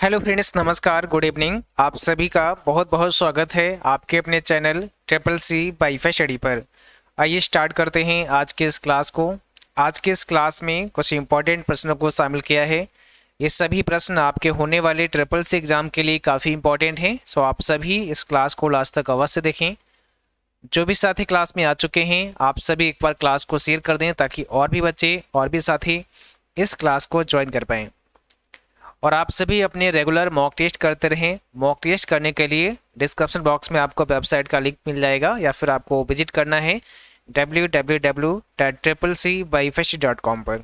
Hello friends, नमस्कार, good evening. आप सभी का बहुत बहुत स्वागत है आपके अपने channel triple C wifi study पर। आइए स्टार्ट करते हैं आज के इस क्लास को। आज के इस क्लास में कुछ इंपॉर्टेंट प्रश्नों को शामिल किया है। ये सभी प्रश्न आपके होने वाले ट्रिपल सी एग्जाम के लिए काफ़ी इंपॉर्टेंट हैं, सो आप सभी इस क्लास को लास्ट तक अवश्य देखें। जो भी साथी क्लास में आ चुके हैं आप सभी एक बार क्लास को शेयर कर दें ताकि और भी बच्चे और भी साथी इस क्लास को ज्वाइन कर पाएँ। और आप सभी अपने रेगुलर मॉक टेस्ट करते रहें। मॉक टेस्ट करने के लिए डिस्क्रिप्शन बॉक्स में आपको वेबसाइट का लिंक मिल जाएगा या फिर आपको विजिट करना है www.triplec.com पर।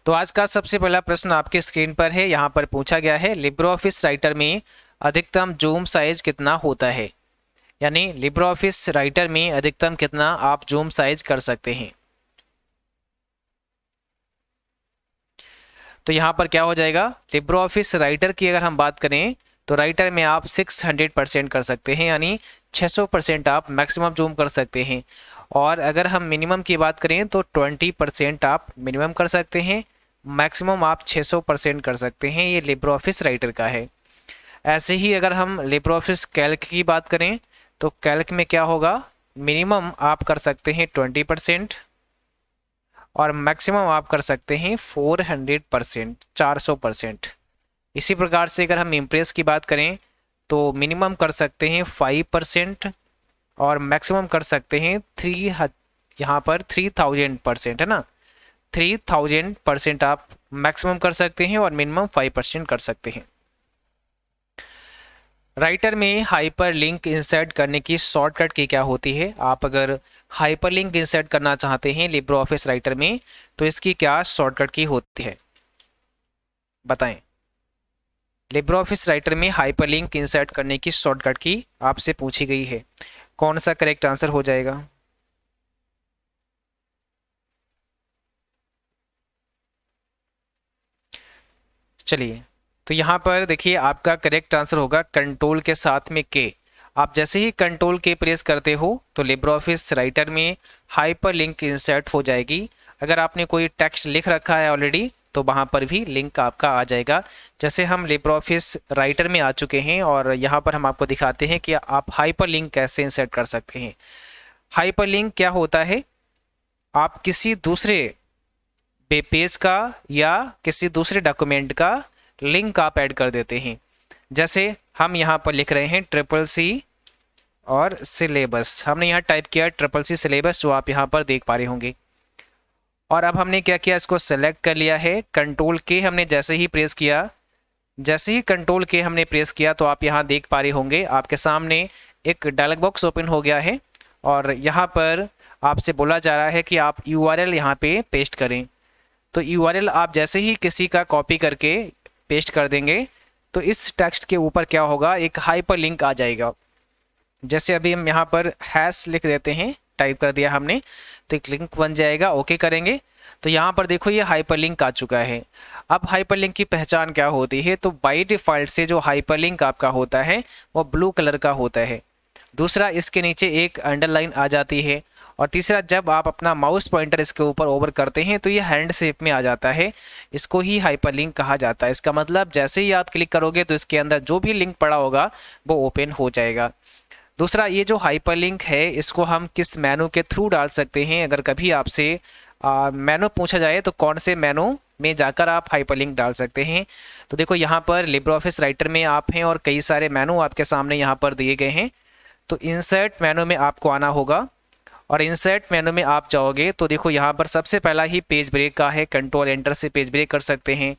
तो आज का सबसे पहला प्रश्न आपके स्क्रीन पर है। यहाँ पर पूछा गया है, लिब्रे ऑफिस राइटर में अधिकतम जूम साइज कितना होता है, यानी लिब्रे ऑफिस राइटर में अधिकतम कितना आप जूम साइज कर सकते हैं। तो यहाँ पर क्या हो जाएगा, लिब्रे ऑफिस राइटर की अगर हम बात करें तो राइटर में आप 600% कर सकते हैं, यानी 600% आप मैक्सिमम जूम कर सकते हैं। और अगर हम मिनिमम की बात करें तो 20% आप मिनिमम कर सकते हैं, मैक्सिमम आप 600% कर सकते हैं। ये लिब्रे ऑफिस राइटर का है। ऐसे ही अगर हम लिब्रे ऑफिस कैल्क की बात करें तो कैल्क में क्या होगा, मिनिमम आप कर सकते हैं 20% और मैक्सिमम आप कर सकते हैं 400%, 400%। इसी प्रकार से अगर हम इम्प्रेस की बात करें तो मिनिमम कर सकते हैं 5% और मैक्सिमम कर सकते हैं यहाँ पर 3000%, है ना। 3000% आप मैक्सिमम कर सकते हैं और मिनिमम 5% कर सकते हैं। राइटर में हाइपर लिंक इंसर्ट करने की शॉर्टकट की क्या होती है। आप अगर हाइपर लिंक इंसर्ट करना चाहते हैं लिब्रे ऑफिस राइटर में तो इसकी क्या शॉर्टकट की होती है, बताएं। लिब्रे ऑफिस राइटर में हाइपर लिंक इंसर्ट करने की शॉर्टकट की आपसे पूछी गई है, कौन सा करेक्ट आंसर हो जाएगा। चलिए, तो यहाँ पर देखिए आपका करेक्ट आंसर होगा कंट्रोल के साथ में के। आप जैसे ही कंट्रोल के प्रेस करते हो तो लिब्रे ऑफिस राइटर में हाइपर लिंक इंसर्ट हो जाएगी। अगर आपने कोई टेक्स्ट लिख रखा है ऑलरेडी तो वहाँ पर भी लिंक आपका आ जाएगा। जैसे हम लिब्रे ऑफिस राइटर में आ चुके हैं और यहाँ पर हम आपको दिखाते हैं कि आप हाइपर लिंक कैसे इंसर्ट कर सकते हैं। हाइपर लिंक क्या होता है, आप किसी दूसरे पेज का या किसी दूसरे डॉक्यूमेंट का लिंक आप ऐड कर देते हैं। जैसे हम यहाँ पर लिख रहे हैं ट्रिपल सी और सिलेबस, हमने यहाँ टाइप किया ट्रिपल सी सिलेबस, जो आप यहाँ पर देख पा रहे होंगे। और अब हमने क्या किया, इसको सेलेक्ट कर लिया है। कंट्रोल के हमने जैसे ही प्रेस किया, जैसे ही कंट्रोल के हमने प्रेस किया तो आप यहाँ देख पा रहे होंगे आपके सामने एक डायलॉग बॉक्स ओपन हो गया है और यहाँ पर आपसे बोला जा रहा है कि आप URL यहाँ पे पेस्ट करें। तो URL आप जैसे ही किसी का कॉपी करके पेस्ट कर देंगे तो इस टेक्स्ट के ऊपर क्या होगा, एक हाइपर लिंक आ जाएगा। जैसे अभी हम यहाँ पर हैश लिख देते हैं, टाइप कर दिया हमने तो एक लिंक बन जाएगा। ओके करेंगे तो यहाँ पर देखो ये हाइपर लिंक आ चुका है। अब हाइपर लिंक की पहचान क्या होती है, तो बाय डिफ़ॉल्ट से जो हाइपर लिंक आपका होता है वो ब्लू कलर का होता है। दूसरा, इसके नीचे एक अंडरलाइन आ जाती है। और तीसरा, जब आप अपना माउस पॉइंटर इसके ऊपर ओवर करते हैं तो ये हैंड शेप में आ जाता है। इसको ही हाइपर लिंक कहा जाता है। इसका मतलब जैसे ही आप क्लिक करोगे तो इसके अंदर जो भी लिंक पड़ा होगा वो ओपन हो जाएगा। दूसरा, ये जो हाइपर लिंक है इसको हम किस मेनू के थ्रू डाल सकते हैं। अगर कभी आपसे मेनू पूछा जाए तो कौन से मेनू में जाकर आप हाइपर लिंक डाल सकते हैं। तो देखो यहाँ पर लिब्रे ऑफिस राइटर में आप हैं और कई सारे मेनू आपके सामने यहाँ पर दिए गए हैं। तो इंसर्ट मेनू में आपको आना होगा और इंसर्ट मेनू में आप जाओगे तो देखो यहाँ पर सबसे पहला ही पेज ब्रेक का है, कंट्रोल एंटर से पेज ब्रेक कर सकते हैं।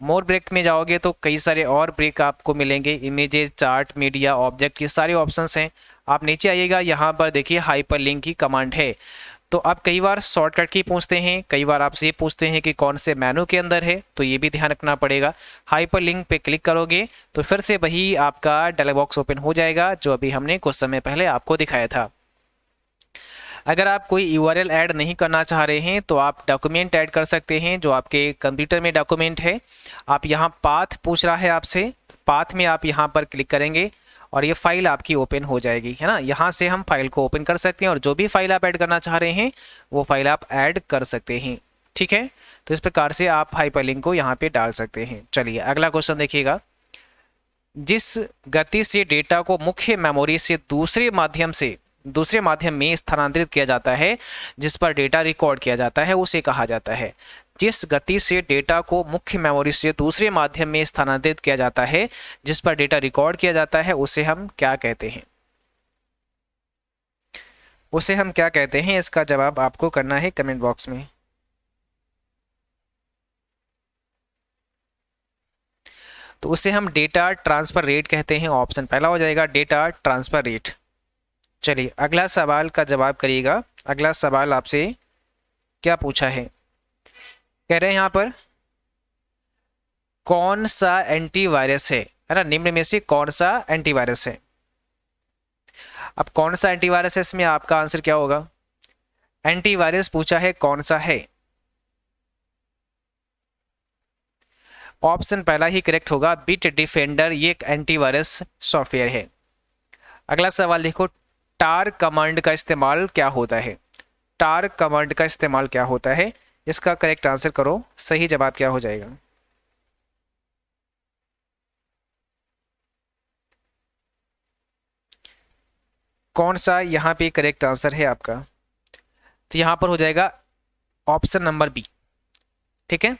मोर ब्रेक में जाओगे तो कई सारे और ब्रेक आपको मिलेंगे, इमेजेस, चार्ट, मीडिया, ऑब्जेक्ट, ये सारे ऑप्शंस हैं। आप नीचे आइएगा, यहाँ पर देखिए हाइपर लिंक की कमांड है। तो आप कई बार शॉर्टकट की पूछते हैं, कई बार आपसे ये पूछते हैं कि कौन से मेनू के अंदर है, तो ये भी ध्यान रखना पड़ेगा। हाइपर लिंक पे क्लिक करोगे तो फिर से वही आपका डायलॉग बॉक्स ओपन हो जाएगा जो अभी हमने कुछ समय पहले आपको दिखाया था। अगर आप कोई URL ऐड नहीं करना चाह रहे हैं तो आप डॉक्यूमेंट ऐड कर सकते हैं, जो आपके कंप्यूटर में डॉक्यूमेंट है। आप यहाँ पाथ पूछ रहा है आपसे, पाथ में आप यहाँ पर क्लिक करेंगे और ये फाइल आपकी ओपन हो जाएगी, है ना। यहाँ से हम फाइल को ओपन कर सकते हैं और जो भी फाइल आप ऐड करना चाह रहे हैं वो फाइल आप ऐड कर सकते हैं। ठीक है, तो इस प्रकार से आप हाइपरलिंक को यहाँ पे डाल सकते हैं। चलिए अगला क्वेश्चन देखिएगा। जिस गति से डेटा को मुख्य मेमोरी से दूसरे माध्यम में स्थानांतरित किया जाता है, जिस पर डेटा रिकॉर्ड किया जाता है, उसे कहा जाता है। जिस गति से डेटा को मुख्य मेमोरी से दूसरे माध्यम में स्थानांतरित किया जाता है, जिस पर डेटा रिकॉर्ड किया जाता है, उसे हम क्या कहते हैं? उसे हम क्या कहते हैं? इसका जवाब आपको करना है कमेंट बॉक्स में। तो उसे हम डेटा ट्रांसफर रेट कहते हैं। ऑप्शन पहला हो जाएगा डेटा ट्रांसफर रेट। चलिए अगला सवाल का जवाब करिएगा। अगला सवाल आपसे क्या पूछा है? कह रहे हैं यहाँ पर कौन सा एंटीवायरस है ना, निम्न में से कौन सा एंटीवायरस है? अब कौन सा एंटीवायरस है, इसमें आपका आंसर क्या होगा? एंटीवायरस पूछा है कौन सा है। ऑप्शन पहला ही करेक्ट होगा, बिट डिफेंडर, ये एक एंटीवायरस सॉफ्टवेयर है। अगला सवाल देखो, टार कमांड का इस्तेमाल क्या होता है? टार कमांड का इस्तेमाल क्या होता है? इसका करेक्ट आंसर करो, सही जवाब क्या हो जाएगा? कौन सा यहाँ पे करेक्ट आंसर है आपका? तो यहाँ पर हो जाएगा ऑप्शन नंबर बी। ठीक है,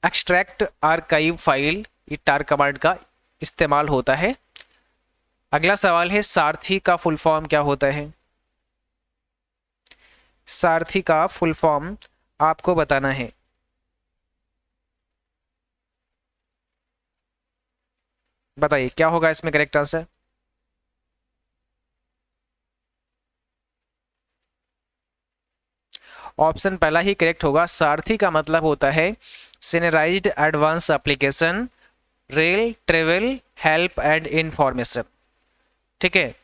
एक्सट्रैक्ट आर्काइव फाइल, ये टार कमांड का इस्तेमाल होता है। अगला सवाल है सारथी का फुल फॉर्म क्या होता है? सारथी का फुल फॉर्म आपको बताना है। बताइए क्या होगा इसमें करेक्ट आंसर? ऑप्शन पहला ही करेक्ट होगा। सारथी का मतलब होता है seniorised advance application, rail travel help and information. ठीक है,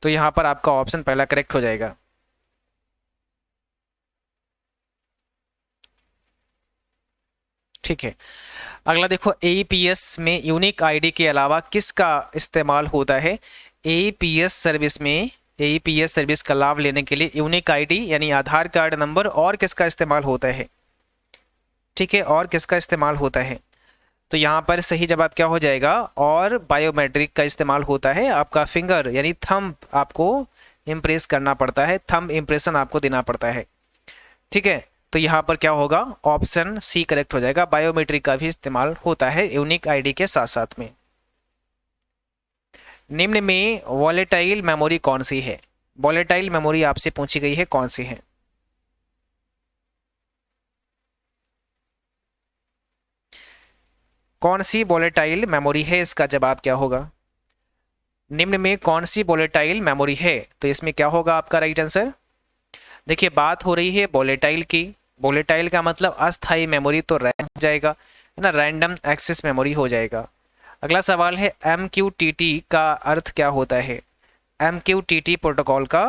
तो यहां पर आपका ऑप्शन पहला करेक्ट हो जाएगा। ठीक है, अगला देखो, एईपीएस में यूनिक आईडी के अलावा किसका इस्तेमाल होता है? एईपीएस सर्विस में, एईपीएस सर्विस का लाभ लेने के लिए यूनिक आईडी यानी आधार कार्ड नंबर और किसका इस्तेमाल होता है? ठीक है, और किसका इस्तेमाल होता है? तो यहाँ पर सही जवाब क्या हो जाएगा? और बायोमेट्रिक का इस्तेमाल होता है। आपका फिंगर यानी थंब आपको इम्प्रेस करना पड़ता है, थंब इम्प्रेशन आपको देना पड़ता है। ठीक है, तो यहाँ पर क्या होगा? ऑप्शन सी करेक्ट हो जाएगा। बायोमेट्रिक का भी इस्तेमाल होता है यूनिक आईडी के साथ साथ में। निम्न में वॉलेटाइल मेमोरी कौन सी है? वॉलेटाइल मेमोरी आपसे पूछी गई है, कौन सी है? कौन सी वॉलेटाइल मेमोरी है? इसका जवाब क्या होगा? निम्न में कौन सी वॉलेटाइल मेमोरी है? तो इसमें क्या होगा आपका राइट आंसर? देखिए बात हो रही है वॉलेटाइल की। वॉलेटाइल का मतलब अस्थायी मेमोरी, तो रैम हो जाएगा, है ना, रैंडम एक्सेस मेमोरी हो जाएगा। अगला सवाल है MQTT का अर्थ क्या होता है? MQTT प्रोटोकॉल का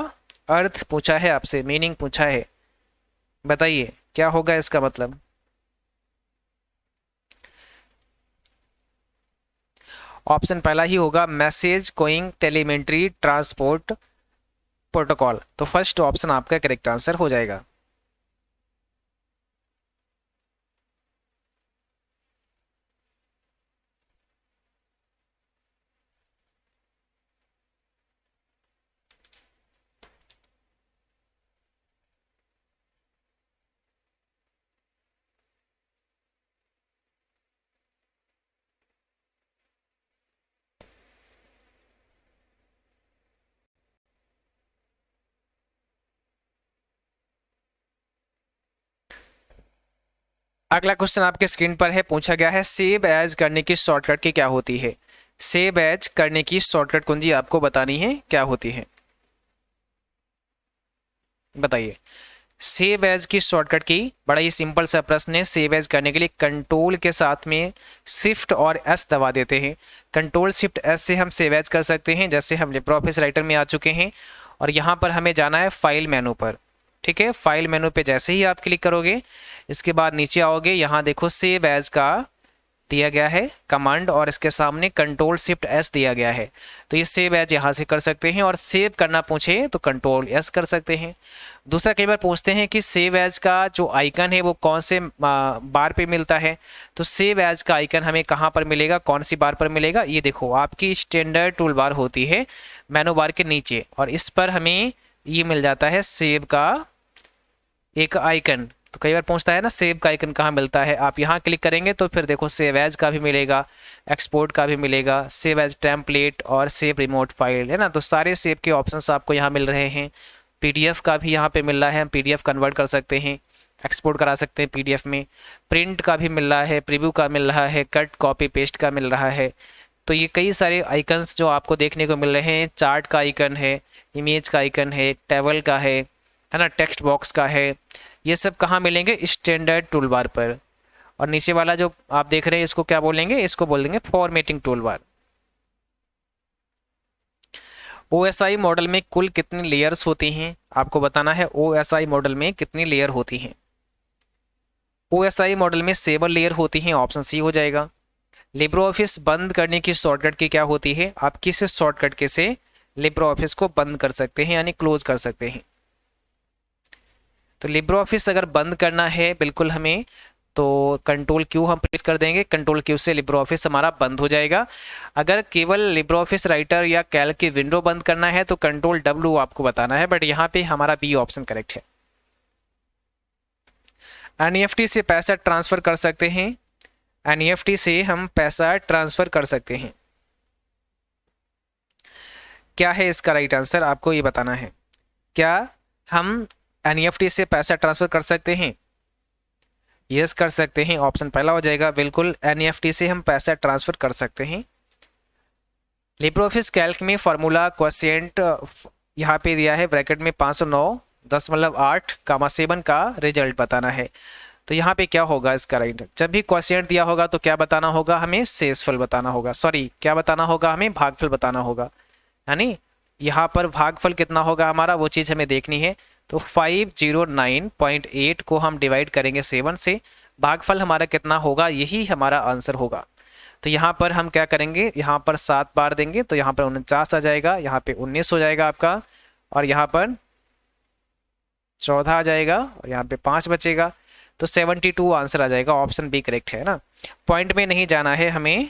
अर्थ पूछा है आपसे, मीनिंग पूछा है, बताइए क्या होगा इसका मतलब? ऑप्शन पहला ही होगा message going telemetry transport protocol. तो फर्स्ट ऑप्शन आपका करेक्ट आंसर हो जाएगा। अगला क्वेश्चन आपके स्क्रीन पर है, पूछा गया है सेव एज करने की शॉर्टकट की क्या होती है? सेव एज करने की शॉर्टकट कुंजी आपको बतानी है क्या होती है, बताइए। सेव एज की शॉर्टकट की बड़ा ही सिंपल सा प्रश्न है। सेव एज करने के लिए कंट्रोल के साथ में शिफ्ट और एस दबा देते हैं। कंट्रोल शिफ्ट एस से हम सेव एज कर सकते हैं। जैसे हम लिब्रे ऑफिस राइटर में आ चुके हैं और यहाँ पर हमें जाना है फाइल मेनू पर। ठीक है, फाइल मेनू पे जैसे ही आप क्लिक करोगे, इसके बाद नीचे आओगे, यहाँ देखो सेव एज का दिया गया है कमांड और इसके सामने कंट्रोल शिफ्ट एस दिया गया है, तो ये सेव एज यहाँ से कर सकते हैं, और सेव करना पूछे तो कंट्रोल एस कर सकते हैं। दूसरा कई बार पूछते हैं कि सेव एज का जो आइकन है वो कौन से बार पे मिलता है, तो सेव एज का आइकन हमें कहाँ पर मिलेगा, कौन सी बार पर मिलेगा, ये देखो आपकी स्टैंडर्ड टूल बार होती है मेनू बार के नीचे, और इस पर हमें ये मिल जाता है सेव का एक आइकन। तो कई बार पूछता है ना सेव का आइकन कहाँ मिलता है, आप यहाँ क्लिक करेंगे तो फिर देखो सेव एज का भी मिलेगा, एक्सपोर्ट का भी मिलेगा, सेव एज टेम्पलेट और सेव रिमोट फाइल, है ना। तो सारे सेव के ऑप्शंस आपको यहाँ मिल रहे हैं। पीडीएफ का भी यहाँ पे मिल रहा है, हम पीडीएफ कन्वर्ट कर सकते हैं, एक्सपोर्ट करा सकते हैं पीडीएफ में। प्रिंट का भी मिल रहा है, प्रीव्यू का मिल रहा है, कट कॉपी पेस्ट का मिल रहा है। तो ये कई सारे आइकन्स जो आपको देखने को मिल रहे हैं, चार्ट का आइकन है, इमेज का आइकन है, टेबल का है ना, टेक्स्ट बॉक्स का है, ये सब कहाँ मिलेंगे, स्टैंडर्ड टूल बार पर। और नीचे वाला जो आप देख रहे हैं इसको क्या बोलेंगे, इसको बोल देंगे formatting tool bar. OSI model में कुल कितनी लेयर्स होती हैं, आपको बताना है OSI मॉडल में कितनी लेयर होती हैं। OSI मॉडल में 7 लेयर होती हैं, ऑप्शन सी हो जाएगा। लिब्रो ऑफिस बंद करने की शॉर्टकट की क्या होती है, आप किस शॉर्टकट के से लिब्रो ऑफिस को बंद कर सकते हैं, यानी क्लोज कर सकते हैं। तो लिब्रो ऑफिस अगर बंद करना है बिल्कुल हमें, तो कंट्रोल क्यू हम प्रेस कर देंगे, कंट्रोल क्यू से लिब्रो ऑफिस हमारा बंद हो जाएगा। अगर केवल लिब्रो ऑफिस राइटर या कैल्क की विंडो बंद करना है तो कंट्रोल डब्ल्यू आपको बताना है, बट यहाँ पे हमारा बी ऑप्शन करेक्ट है। एनईएफटी से पैसा ट्रांसफर कर सकते हैं, एनईएफटी से हम पैसा ट्रांसफर कर सकते हैं। क्या है इसका राइट आंसर, आपको ये बताना है। क्या हम एनईएफटी से पैसा ट्रांसफर कर सकते हैं, यस कर सकते हैं, ऑप्शन पहला हो जाएगा। बिल्कुल एनईएफटी से हम पैसा ट्रांसफर कर सकते हैं। लिब्रोऑफिस कैल्क में फार्मूला क्वोशिएंट यहाँ पे दिया है ब्रैकेट में 509.8, 7 का रिजल्ट बताना है। तो यहाँ पे क्या होगा इसका राइट, जब भी क्वोशिएंट दिया होगा तो क्या बताना होगा हमें, शेषफल बताना होगा, सॉरी क्या बताना होगा हमें, भागफल बताना होगा, यानी यहाँ पर भागफल कितना होगा हमारा वो चीज़ हमें देखनी है। तो 509.8 को हम डिवाइड करेंगे 7 से, भागफल हमारा कितना होगा, यही हमारा आंसर होगा। तो यहाँ पर हम क्या करेंगे, यहाँ पर 7 बार देंगे तो यहाँ पर 49 आ जाएगा, यहाँ पे 19 हो जाएगा आपका, और यहाँ पर 14 आ जाएगा, और यहाँ पे 5 बचेगा, तो 72 आंसर आ जाएगा। ऑप्शन बी करेक्ट है ना। पॉइंट में नहीं जाना है हमें,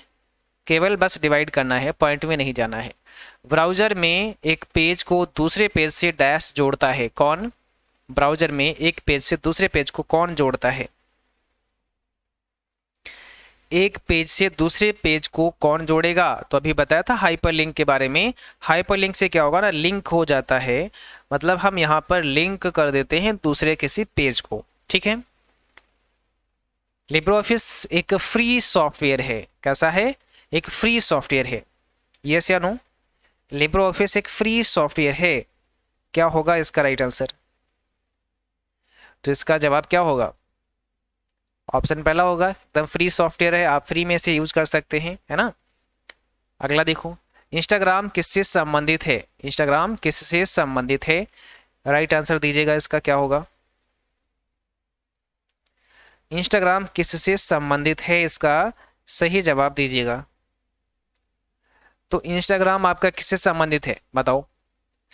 केवल बस डिवाइड करना है, पॉइंट में नहीं जाना है। ब्राउज़र में एक पेज को दूसरे पेज से डैश जोड़ता है कौन, ब्राउज़र में एक पेज से दूसरे पेज को कौन जोड़ता है, एक पेज से दूसरे पेज को कौन जोड़ेगा, तो अभी बताया था हाइपरलिंक के बारे में। हाइपरलिंक से क्या होगा ना, लिंक हो जाता है, मतलब हम यहाँ पर लिंक कर देते हैं दूसरे किसी पेज को, ठीक है। लिब्रोऑफिस एक फ्री सॉफ्टवेयर है, कैसा है, एक फ्री सॉफ्टवेयर है, यस या नो। लिब्रोऑफिस एक फ्री सॉफ्टवेयर है, क्या होगा इसका राइट आंसर, तो इसका जवाब क्या होगा, ऑप्शन पहला होगा, एकदम फ्री सॉफ्टवेयर है, आप फ्री में से यूज कर सकते हैं, है ना। अगला देखो, इंस्टाग्राम किससे संबंधित है, इंस्टाग्राम किससे संबंधित है, राइट आंसर दीजिएगा इसका क्या होगा, इंस्टाग्राम किससे संबंधित है, इसका सही जवाब दीजिएगा। तो इंस्टाग्राम आपका किससे संबंधित है बताओ,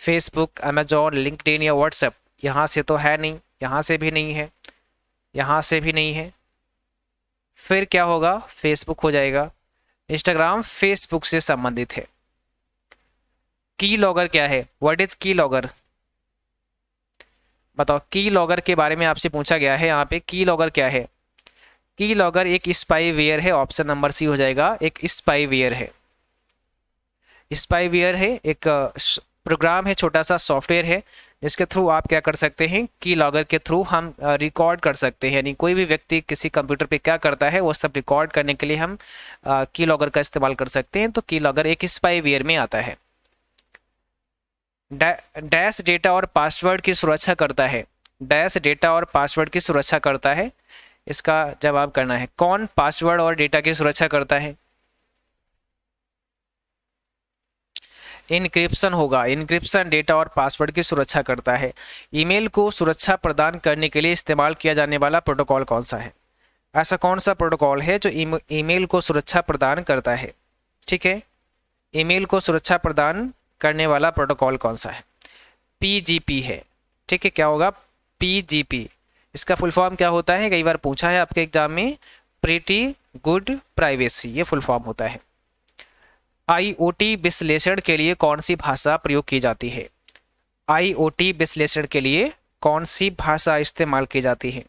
फेसबुक, अमेजॉन, लिंक्डइन या व्हाट्सएप, यहाँ से तो है नहीं, यहाँ से भी नहीं है, यहाँ से भी नहीं है, फिर क्या होगा, फेसबुक हो जाएगा। इंस्टाग्राम फेसबुक से संबंधित है। की लॉगर क्या है, व्हाट इज की लॉगर, बताओ। की लॉगर के बारे में आपसे पूछा गया है यहाँ पे, की लॉगर क्या है। की लॉगर एक स्पाईवेयर है, ऑप्शन नंबर सी हो जाएगा, एक स्पाईवेयर है। स्पाईवेयर है एक प्रोग्राम है, छोटा सा सॉफ्टवेयर है, जिसके थ्रू आप क्या कर सकते हैं, की लॉगर के थ्रू हम रिकॉर्ड कर सकते हैं, यानी कोई भी व्यक्ति किसी कंप्यूटर पे क्या करता है वो सब रिकॉर्ड करने के लिए हम की लॉगर का इस्तेमाल कर सकते हैं। तो की लॉगर एक स्पाईवेयर में आता है। डैश डेटा और पासवर्ड की सुरक्षा करता है, डैश डेटा और पासवर्ड की सुरक्षा करता है, इसका जवाब करना है। कौन पासवर्ड और डेटा की सुरक्षा करता है, इनक्रिप्शन होगा, इनक्रिप्शन डेटा और पासवर्ड की सुरक्षा करता है। ईमेल को सुरक्षा प्रदान करने के लिए इस्तेमाल किया जाने वाला प्रोटोकॉल कौन सा है, ऐसा कौन सा प्रोटोकॉल है जो ईमेल को सुरक्षा प्रदान करता है? ठीक है, ईमेल को सुरक्षा प्रदान करने वाला प्रोटोकॉल कौन सा है? पीजीपी है। ठीक है, क्या होगा? पीजीपी। इसका फुल फॉर्म क्या होता है? कई बार पूछा है आपके एग्जाम में, प्रीटी गुड प्राइवेसी, ये फुल फॉर्म होता है। आईओटी विश्लेषण के लिए कौन सी भाषा प्रयोग की जाती है? आईओटी विश्लेषण के लिए कौन सी भाषा इस्तेमाल की जाती है?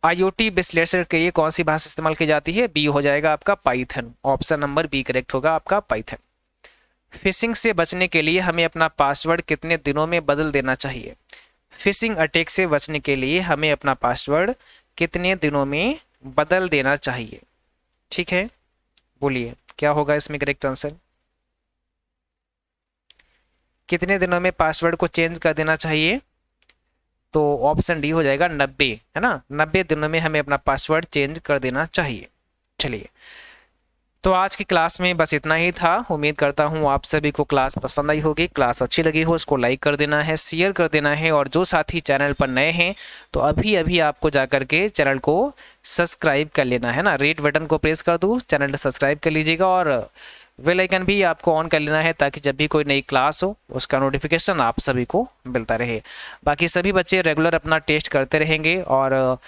आईओटी विश्लेषण के लिए कौन सी भाषा इस्तेमाल की जाती है? बी हो जाएगा आपका Python. Option number B correct होगा आपका, पाइथन। फिशिंग से बचने के लिए हमें अपना पासवर्ड कितने दिनों में बदल देना चाहिए? फिशिंग अटैक से बचने के लिए हमें अपना पासवर्ड कितने दिनों में बदल देना चाहिए? ठीक है, बोलिए क्या होगा इसमें करेक्ट आंसर? कितने दिनों में पासवर्ड को चेंज कर देना चाहिए? तो ऑप्शन डी हो जाएगा 90, है ना। 90 दिनों में हमें अपना पासवर्ड चेंज कर देना चाहिए। चलिए, तो आज की क्लास में बस इतना ही था। उम्मीद करता हूँ आप सभी को क्लास पसंद आई होगी। क्लास अच्छी लगी हो इसको लाइक कर देना है, शेयर कर देना है, और जो साथी चैनल पर नए हैं तो अभी अभी आपको जाकर के चैनल को सब्सक्राइब कर लेना है ना। रेड बटन को प्रेस कर दूँ, चैनल सब्सक्राइब कर लीजिएगा, और बेल आइकन भी आपको ऑन कर लेना है ताकि जब भी कोई नई क्लास हो उसका नोटिफिकेशन आप सभी को मिलता रहे। बाकी सभी बच्चे रेगुलर अपना टेस्ट करते रहेंगे, और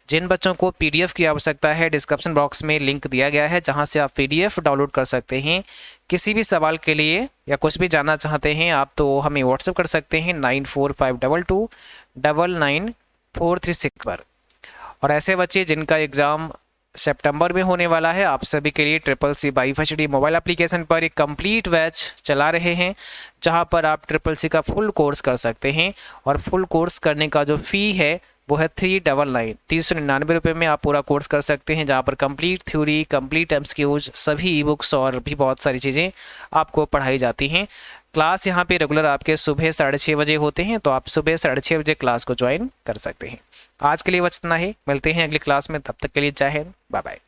जिन बच्चों को पीडीएफ की आवश्यकता है डिस्क्रिप्शन बॉक्स में लिंक दिया गया है जहां से आप पीडीएफ डाउनलोड कर सकते हैं। किसी भी सवाल के लिए या कुछ भी जानना चाहते हैं आप तो हमें व्हाट्सएप कर सकते हैं 9452299436 पर। और ऐसे बच्चे जिनका एग्ज़ाम सितंबर में होने वाला है, आप सभी के लिए CCC by first mobile application पर एक कंप्लीट बैच चला रहे हैं जहां पर आप CCC का फुल कोर्स कर सकते हैं। और फुल कोर्स करने का जो फ़ी है वो है 399 रुपये में आप पूरा कोर्स कर सकते हैं, जहाँ पर कंप्लीट थ्योरी, कंप्लीट एमसीक्यूज, सभी ई बुक्स और भी बहुत सारी चीज़ें आपको पढ़ाई जाती हैं। क्लास यहाँ पे रेगुलर आपके सुबह 6:30 बजे होते हैं, तो आप सुबह 6:30 बजे क्लास को ज्वाइन कर सकते हैं। आज के लिए बस इतना ही, मिलते हैं अगली क्लास में, तब तक के लिए जय हिंद, बाय बाय।